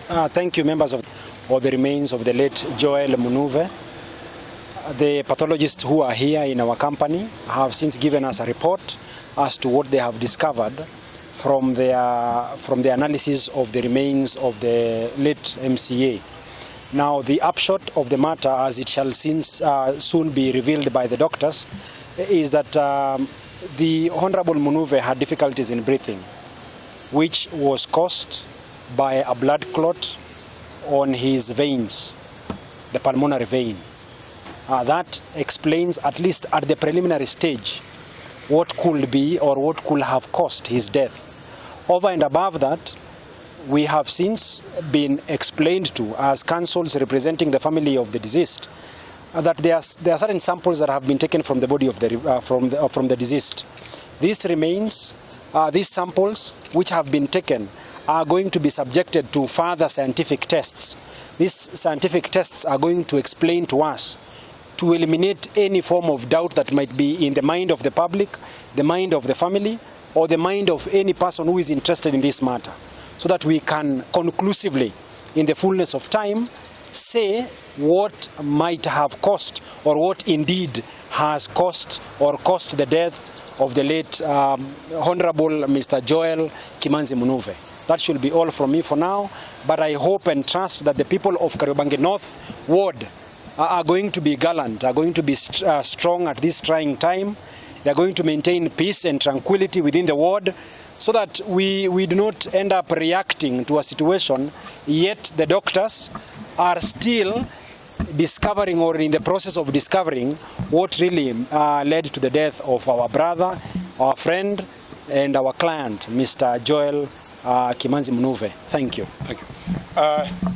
Thank you, members of the remains of the late Joel Munuve. The pathologists who are here in our company have since given us a report as to what they have discovered from the analysis of the remains of the late MCA. Now, the upshot of the matter, as it shall soon be revealed by the doctors, is that the Honorable Munuve had difficulties in breathing, which was caused by a blood clot on his veins, the pulmonary vein. That explains, at least at the preliminary stage, what could be or what could have caused his death. Over and above that, we have since been explained to, as counsels representing the family of the deceased, that there are certain samples that have been taken from the body of from the deceased. These remains, these samples which have been taken, are going to be subjected to further scientific tests. These scientific tests are going to explain to us, to eliminate any form of doubt that might be in the mind of the public, the mind of the family, or the mind of any person who is interested in this matter, so that we can conclusively, in the fullness of time, say what might have caused or what indeed has caused or caused the death of the late Honorable Mr. Joel Kimanzi Munuve. That should be all from me for now, but I hope and trust that the people of Kariobangi North Ward are going to be gallant, are going to be strong at this trying time. They are going to maintain peace and tranquility within the ward, so that we do not end up reacting to a situation, yet the doctors are still discovering or in the process of discovering what really led to the death of our brother, our friend, and our client, Mr. Joel Kimanzi Munuve. Thank you. Thank you.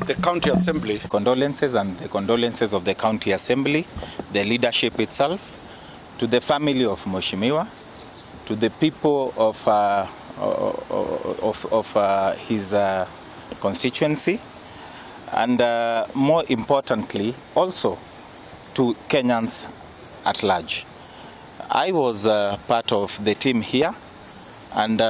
The County Assembly. Condolences and the condolences of the County Assembly, the leadership itself, to the family of Mheshimiwa, to the people of his constituency, and more importantly, also to Kenyans at large. I was part of the team here, and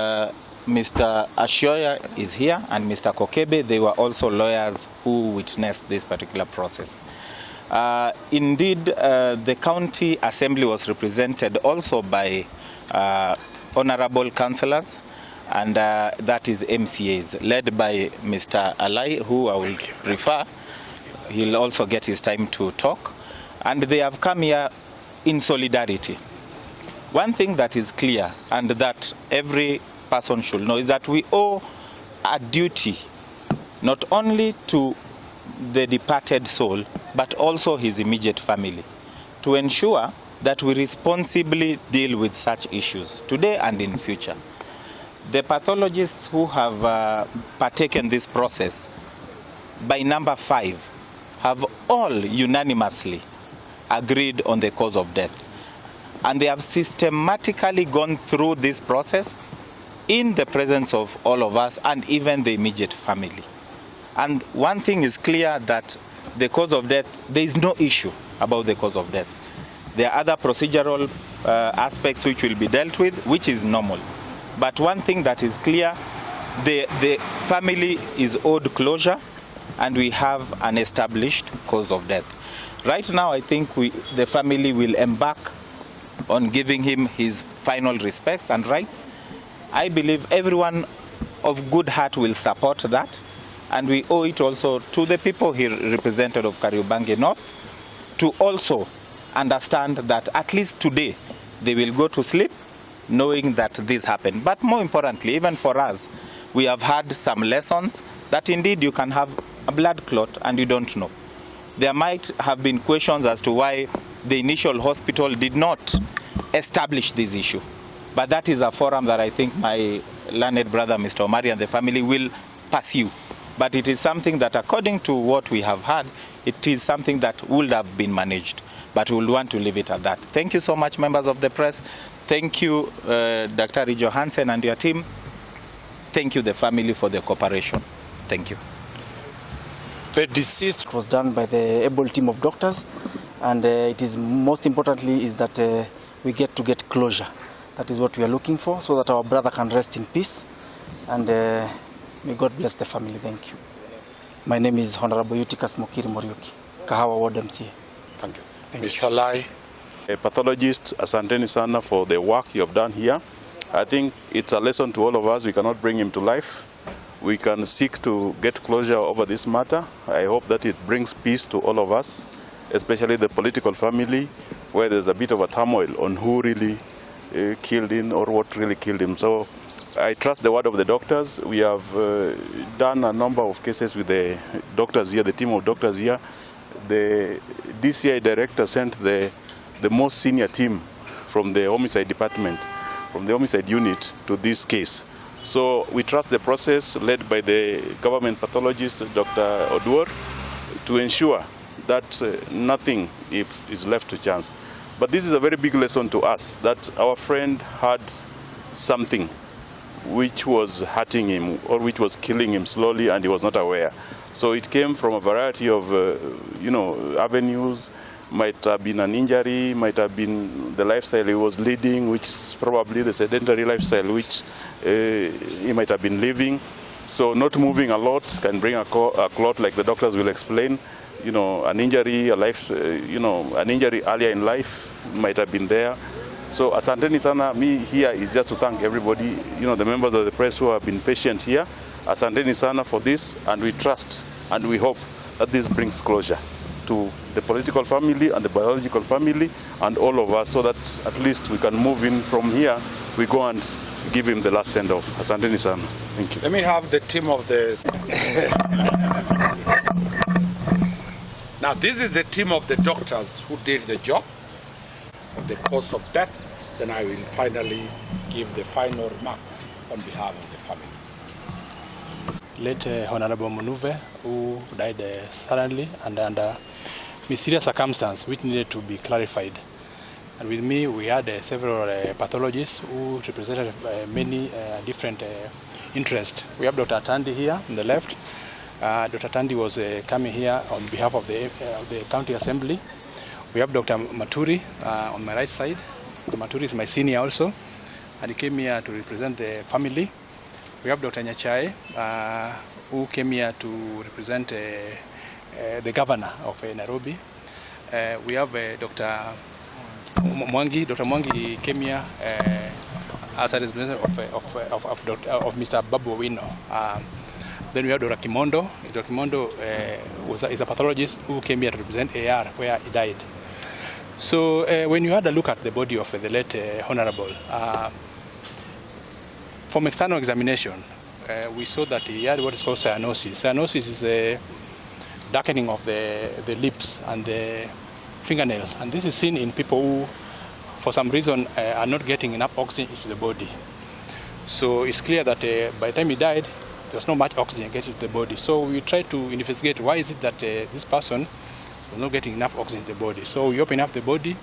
Mr. Ashioya is here, and Mr. Kokebe. They were also lawyers who witnessed this particular process. Indeed, the County Assembly was represented also by honorable councillors, and that is MCAs, led by Mr. Alai, who I will refer. He'll also get his time to talk. And they have come here in solidarity. One thing that is clear, and that every person should know, is that we owe a duty not only to the departed soul, but also his immediate family, to ensure that we responsibly deal with such issues today and in future. The pathologists who have partaken this process, by number 5, have all unanimously agreed on the cause of death. And they have systematically gone through this process in the presence of all of us and even the immediate family. And one thing is clear, that the cause of death, there is no issue about the cause of death. There are other procedural aspects which will be dealt with, which is normal. But one thing that is clear, the family is owed closure, and we have an established cause of death. Right now, I think the family will embark on giving him his final respects and rights. I believe everyone of good heart will support that, and we owe it also to the people here represented of Kariobangi North to also understand that at least today they will go to sleep knowing that this happened. But more importantly, even for us, we have had some lessons that indeed you can have a blood clot and you don't know. There might have been questions as to why the initial hospital did not establish this issue. But that is a forum that I think my learned brother, Mr. Omari, and the family will pursue. But it is something that, according to what we have had, it is something that would have been managed. But we will want to leave it at that. Thank you so much, members of the press. Thank you, Dr. Johansen and your team. Thank you, the family, for the cooperation. Thank you. The deceased was done by the able team of doctors, and it is most importantly is that we get closure. That is what we are looking for, so that our brother can rest in peace, and may God bless the family. Thank you. My name is Honorable Eutychus Mukiri Muriuki, Kahawa Ward MCA. Thank you. Mr. Lai. A pathologist, asanteni sana for the work you have done here. I think it's a lesson to all of us. We cannot bring him to life. We can seek to get closure over this matter. I hope that it brings peace to all of us, especially the political family, where there's a bit of a turmoil on who really killed him or what really killed him. So I trust the word of the doctors. We have done a number of cases with the doctors here, the team of doctors here. The DCI director sent the most senior team from the homicide department, from the homicide unit to this case. So we trust the process led by the government pathologist, Dr. Oduor, to ensure that nothing is left to chance. But this is a very big lesson to us, that our friend had something which was hurting him or which was killing him slowly and he was not aware. So it came from a variety of avenues. Might have been an injury, might have been the lifestyle he was leading, which is probably the sedentary lifestyle which he might have been living. So not moving a lot can bring a clot, like the doctors will explain. An injury, an injury earlier in life might have been there. So asanteni sana, me here is just to thank everybody, the members of the press who have been patient here. Asanteni sana for this, and we trust and we hope that this brings closure to the political family and the biological family and all of us, so that at least we can move in from here. We go and give him the last send-off. Asanteni sana. Thank you. Let me have the team of the... Now, this is the team of the doctors who did the job of the cause of death. Then I will finally give the final remarks on behalf of the family. Late Honorable Munuve, who died suddenly and under mysterious circumstances which needed to be clarified. And with me, we had several pathologists who represented many different interests. We have Dr. Tandi here on the left. Dr. Tandi was coming here on behalf of the County Assembly. We have Dr. Maturi on my right side. Dr. Maturi is my senior also, and he came here to represent the family. We have Dr. Nyachae, who came here to represent the governor of Nairobi. We have Dr. Mwangi. Dr. Mwangi came here as a representative of Mr. Babu Owino. Then we have Dr. Kimondo. Dr. Kimondo is a pathologist who came here to represent AR, where he died. So when you had a look at the body of the late Honorable, from external examination, we saw that he had what is called cyanosis. Cyanosis is a darkening of the lips and the fingernails. And this is seen in people who, for some reason, are not getting enough oxygen into the body. So it's clear that by the time he died, there was not much oxygen getting to the body. So we tried to investigate why is it that this person was not getting enough oxygen in the body. So we opened up the body.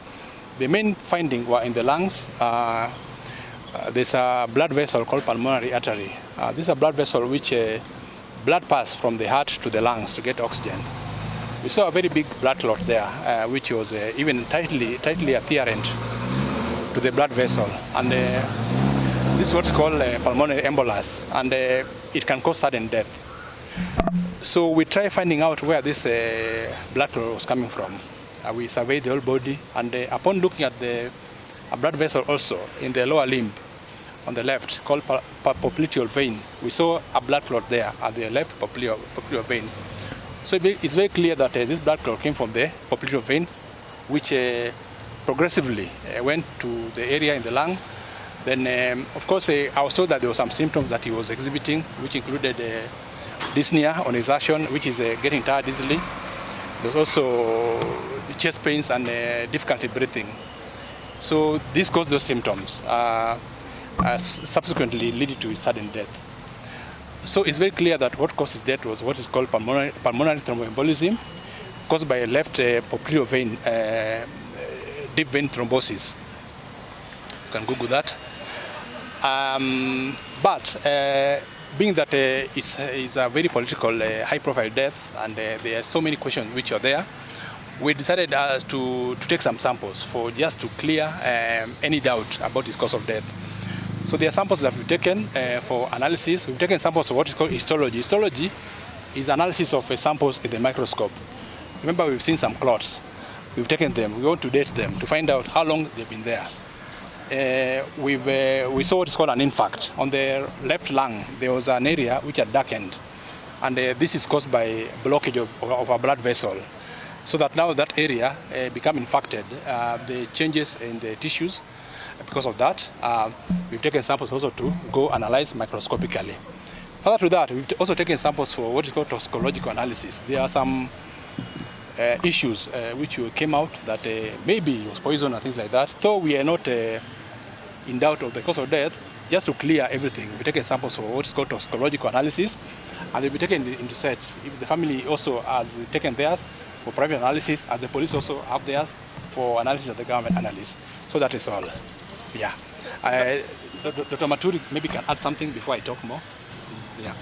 The main finding were in the lungs. There's a blood vessel called pulmonary artery. This is a blood vessel which blood passes from the heart to the lungs to get oxygen. We saw a very big blood clot there, which was even tightly adherent to the blood vessel. And this is what's called pulmonary embolism, and it can cause sudden death. So we tried finding out where this blood clot was coming from. We surveyed the whole body, and upon looking at the blood vessel also in the lower limb on the left, called popliteal vein, we saw a blood clot there at the left popliteal vein. So it's very clear that this blood clot came from the popliteal vein, which progressively went to the area in the lung. Then, of course, I was told that there were some symptoms that he was exhibiting, which included dyspnea on exertion, which is getting tired easily. There's also chest pains and difficulty breathing. So this caused those symptoms, subsequently leading to his sudden death. So it's very clear that what caused his death was what is called pulmonary thromboembolism, caused by a left popliteal vein, deep vein thrombosis. You can Google that. But being that it's a very political, high-profile death, and there are so many questions which are there, we decided to take some samples for just to clear any doubt about his cause of death. So there are samples that we've taken for analysis. We've taken samples of what is called histology. Histology is analysis of samples in the microscope. Remember, we've seen some clots. We've taken them. We want to date them to find out how long they've been there. We saw what is called an infarct. On the left lung, there was an area which had darkened. And this is caused by blockage of a blood vessel. So that now that area become infected. The changes in the tissues, because of that, we've taken samples also to go analyze microscopically. Further to that, we've also taken samples for what is called toxicological analysis. There are some issues which came out that maybe it was poison and things like that. Though we are not in doubt of the cause of death, just to clear everything, we take samples for what is called toxicological analysis, and they'll be taken into sets. If the family also has taken theirs for private analysis, and the police also have theirs for analysis of the government analysis. So that is all. Yeah. Dr. Maturi maybe can add something before I talk more. Yeah.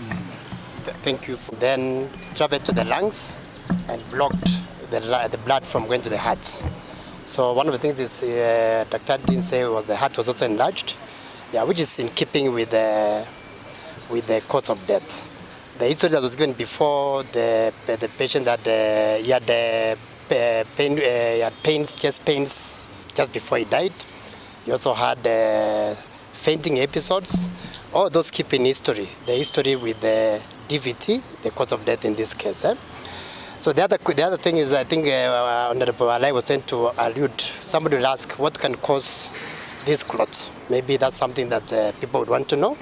Thank you. Then traveled to the lungs and blocked the blood from going to the heart. So one of the things is Dr. didn't say was the heart was also enlarged, yeah, which is in keeping with the cause of death. The history that was given before the patient that he had pains, chest pains, just before he died. He also had fainting episodes. All those keep in history. The history with the DVT, the cause of death in this case. So the other thing is, I think Honorable Alai was trying to allude. Somebody will ask, what can cause this clot? Maybe that's something that people would want to know,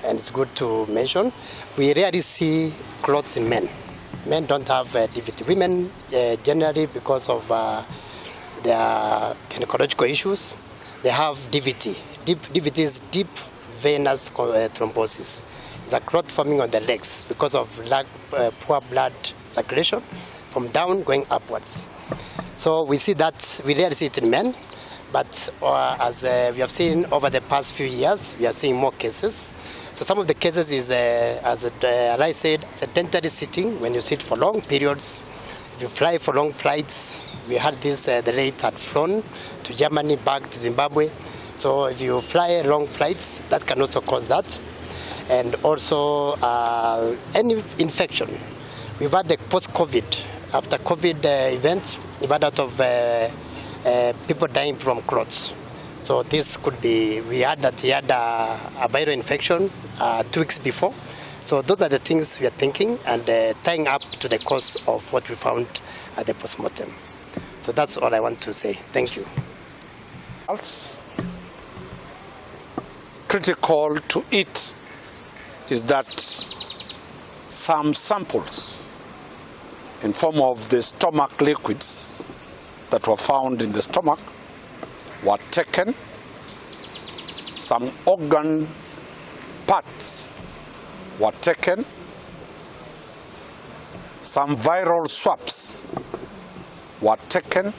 and it's good to mention. We rarely see clots in men. Men don't have DVT. Women generally, because of their gynecological issues, they have DVT. DVT is deep venous thrombosis. It's a clot forming on the legs because of poor blood circulation from down going upwards. So we see that, we rarely see it in men, but as we have seen over the past few years, we are seeing more cases. So some of the cases is, as I said, sedentary sitting, when you sit for long periods. If you fly for long flights, we had this, the late had flown to Germany, back to Zimbabwe. So if you fly long flights, that can also cause that. And also any infection. We've had the post-COVID, after COVID events, we've had a lot of people dying from clots. So this could be, we had that he had a viral infection 2 weeks before. So those are the things we are thinking and tying up to the cause of what we found at the postmortem. So that's all I want to say. Thank you. Critical to it is that some samples in form of the stomach liquids that were found in the stomach were taken. Some organ parts were taken. Some viral swabs were taken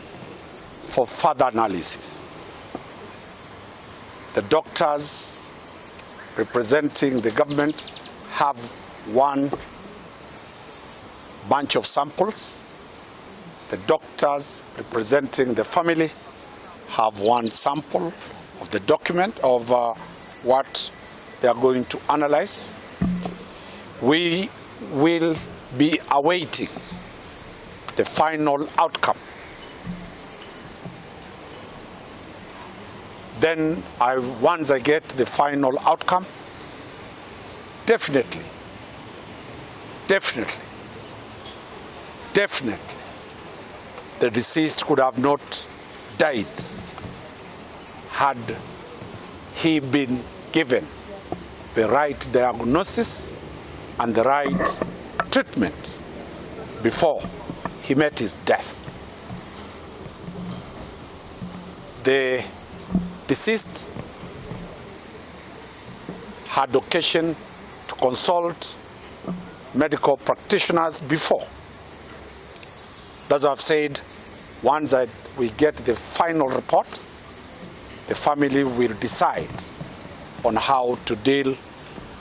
for further analysis. The doctors representing the government have one bunch of samples. The doctors representing the family have one sample of the document of what they are going to analyze. We will be awaiting the final outcome. Then once I get the final outcome, definitely, the deceased could have not died had he been given the right diagnosis and the right treatment before he met his death. The deceased had occasion to consult medical practitioners before. As I've said, once we get the final report, the family will decide on how to deal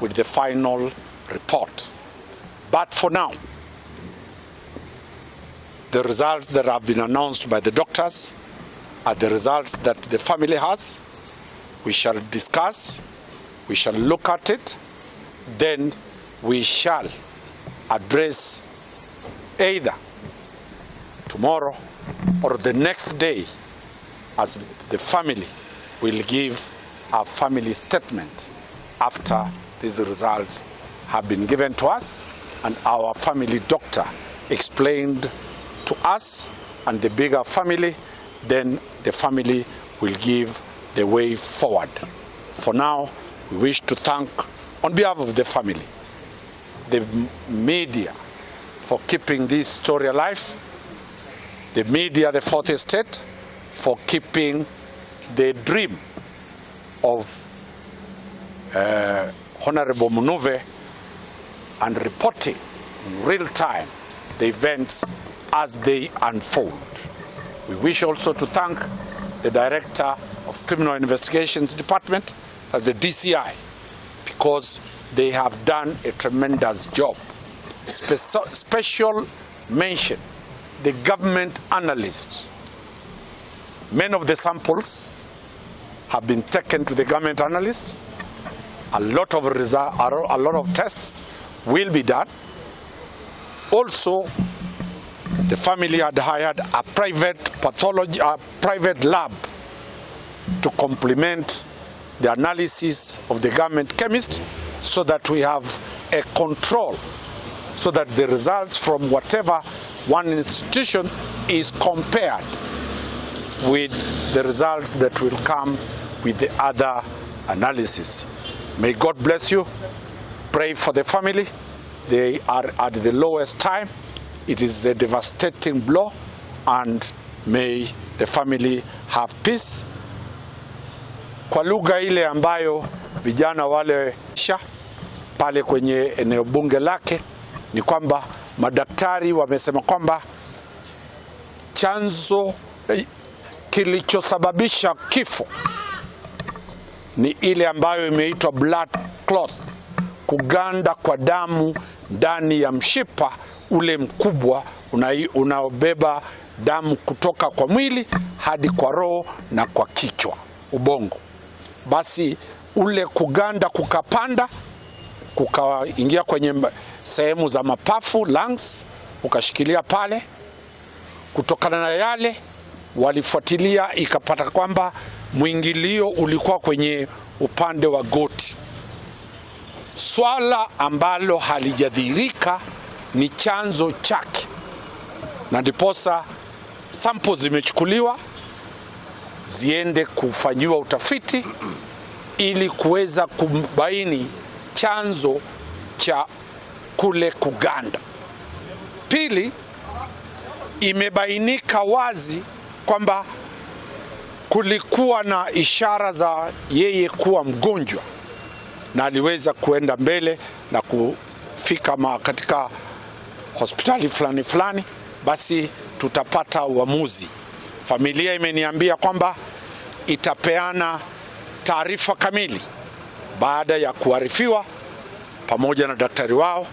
with the final report. But for now, the results that have been announced by the doctors are the results that the family has. We shall discuss, we shall look at it, then we shall address either tomorrow or the next day, as the family will give a family statement after these results have been given to us and our family doctor explained to us and the bigger family. Then the family will give the way forward. For now, we wish to thank, on behalf of the family, the media for keeping this story alive, the media, the Fourth Estate, for keeping the dream of Honorable Munuve and reporting in real time the events as they unfold. We wish also to thank the Director of Criminal Investigations Department, as the DCI, because they have done a tremendous job. Special mention, the government analysts. Many of the samples have been taken to the government analyst. A lot of tests will be done. Also, the family had hired a private lab to complement the analysis of the government chemist, so that we have a control, so that the results from whatever one institution is compared with the results that will come with the other analysis. May God bless you. Pray for the family. They are at the lowest time. It is a devastating blow, and may the family have peace. Kwa lugha ile ambayo vijana wale pale kwenye eneo bunge lake, ni kwamba madaktari wamesema kwamba chanzo kilichosababisha kifo ni ile ambayo imeitwa blood clot, kuganda kwa damu ndani ya mshipa ule mkubwa unaobeba damu kutoka kwa mwili hadi kwa roho na kwa kichwa, ubongo. Basi ule kuganda kukapanda, kukaingia kwenye sehemu za mapafu, lungs, ukashikilia pale. Kutokana na yale walifuatilia, ikapata kwamba mwingilio ulikuwa kwenye upande wa goti. Swala ambalo halijadhihirika ni chanzo chake, na ndiposa samples zimechukuliwa ziende kufanyiwa utafiti ili kuweza kubaini chanzo cha kule kuganda. Pili, imebainika wazi kwamba kulikuwa na ishara za yeye kuwa mgonjwa, na aliweza kuenda mbele na kufika katika hospitali fulani. Basi tutapata uamuzi. Familia imeniambia kwamba itapeana taarifa kamili baada ya kuarifiwa, pamoja na daktari wao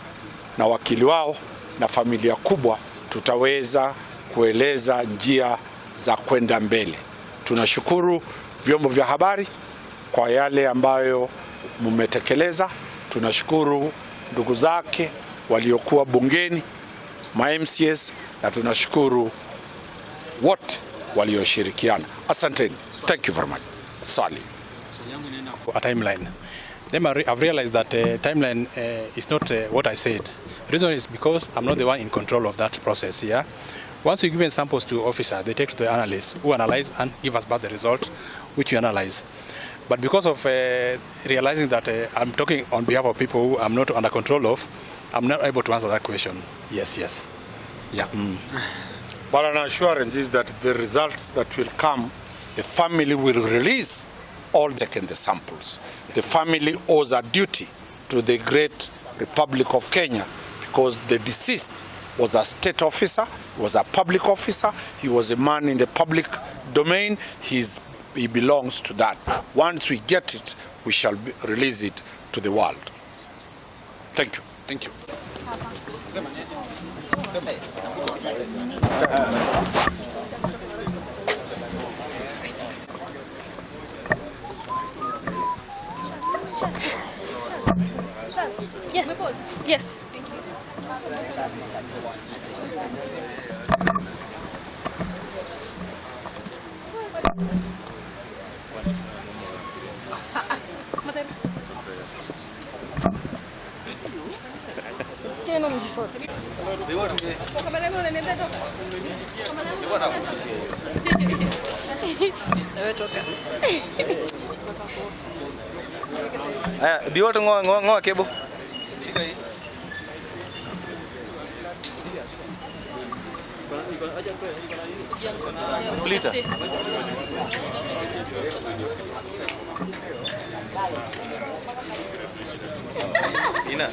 na wakili wao na familia kubwa. Tutaweza kueleza njia za kwenda mbele. Tunashukuru vyombo vya habari kwa yale ambayo mumetekeleza. Tunashukuru ndugu zake waliokuwa bungeni, ma MCAs, na tunashukuru wote walioshirikiana. Asanteni. Thank you very much. Sali. A timeline. Then I've realized that timeline is not what I said. The reason is because I'm not the one in control of that process. Yeah. Once you give samples to officer, they take to the analyst, who analyze and give us back the result, which we analyze. But because of realizing that I'm talking on behalf of people who I'm not under control of, I'm not able to answer that question. Yes. Yeah. But an assurance is that the results that will come, the family will release all taken the samples. The family owes a duty to the great Republic of Kenya, because the deceased was a state officer, was a public officer, he was a man in the public domain. He belongs to that. Once we get it, we shall release it to the world. Thank you. Thank you. Yes. Thank you. Biwa tu ngoa kebo. Splitter. Ina.